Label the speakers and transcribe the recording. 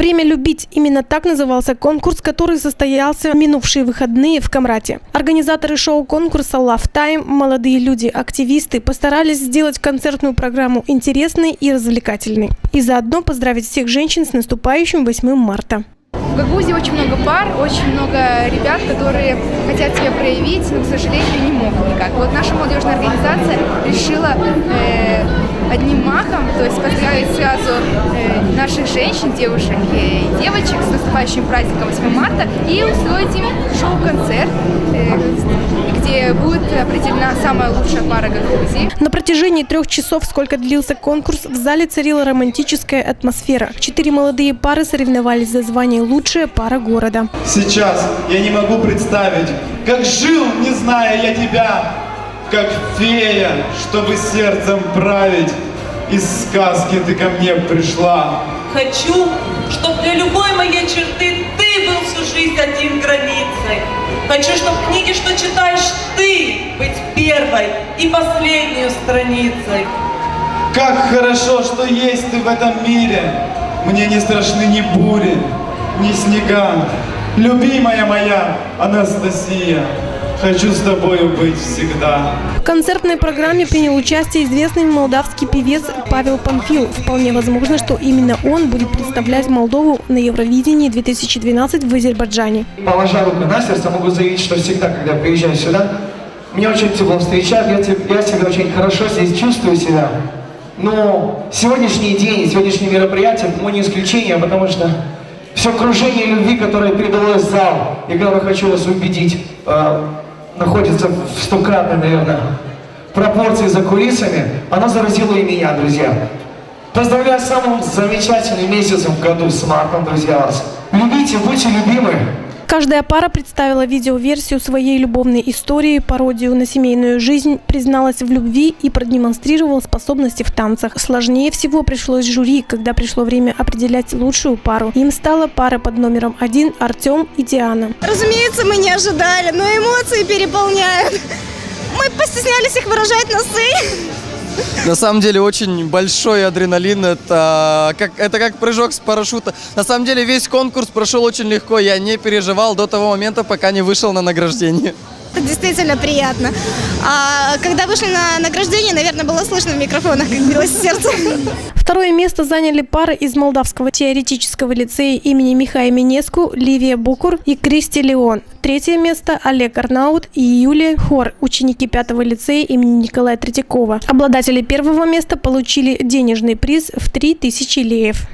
Speaker 1: «Время любить» – именно так назывался конкурс, который состоялся в минувшие выходные в Камрате. Организаторы шоу-конкурса «Love Time», молодые люди, активисты постарались сделать концертную программу интересной и развлекательной. И заодно поздравить всех женщин с наступающим 8 марта.
Speaker 2: В Гагаузии очень много пар, очень много ребят, которые хотят себя проявить, но, к сожалению, не могут никак. Вот наша молодежная организация решила одним махом, то есть поздравить сразу наших женщин, девушек и девочек с наступающим праздником 8 марта и устроить им шоу-концерт, где будет определена самая лучшая пара Гагаузии.
Speaker 1: На протяжении 3 часов, сколько длился конкурс, в зале царила романтическая атмосфера. 4 молодые пары соревновались за звание «Лучшая пара города».
Speaker 3: Сейчас я не могу представить, как жил, не зная я тебя, как фея, чтобы сердцем править. Из сказки ты ко мне пришла.
Speaker 4: Хочу, чтобы для любой моей черты ты был всю жизнь один границей. Хочу, чтобы в книге, что читаешь ты, быть первой и последней страницей.
Speaker 3: Как хорошо, что есть ты в этом мире. Мне не страшны ни бури, ни снега. Любимая моя Анастасия, хочу с тобою быть всегда.
Speaker 1: В концертной программе принял участие известный молдавский певец Павел Памфил. Вполне возможно, что именно он будет представлять Молдову на Евровидении 2012 в Азербайджане.
Speaker 5: Положа руку на сердце, могу заявить, что всегда, когда приезжаю сюда, меня очень тепло встречают, я себя очень хорошо здесь чувствую себя. Но сегодняшний день, сегодняшнее мероприятие, не исключение, потому что все окружение любви, которое передалось в зал, и которое хочу вас убедить, находится в 100-кратной, наверное, пропорции за кулисами, оно заразило и меня, друзья. Поздравляю с самым замечательным месяцем в году, с мартом, друзья, вас. Любите, будьте любимы.
Speaker 1: Каждая пара представила видеоверсию своей любовной истории, пародию на семейную жизнь, призналась в любви и продемонстрировала способности в танцах. Сложнее всего пришлось жюри, когда пришло время определять лучшую пару. Им стала пара под номером 1 Артем и Диана.
Speaker 6: Разумеется, мы не ожидали, но эмоции переполняют. Мы постеснялись их выражать на сцене.
Speaker 7: На самом деле очень большой адреналин, это как прыжок с парашюта. На самом деле весь конкурс прошел очень легко, я не переживал до того момента, пока не вышел на награждение.
Speaker 6: Это действительно приятно. А когда вышли на награждение, наверное, было слышно в микрофонах, как билось сердце.
Speaker 1: Второе место заняли пары из Молдавского теоретического лицея имени Михаила Минеску, Ливия Букур и Кристи Леон. Третье место – Олег Арнаут и Юлия Хор, ученики 5-го лицея имени Николая Третьякова. Обладатели первого места получили денежный приз в 3000 леев.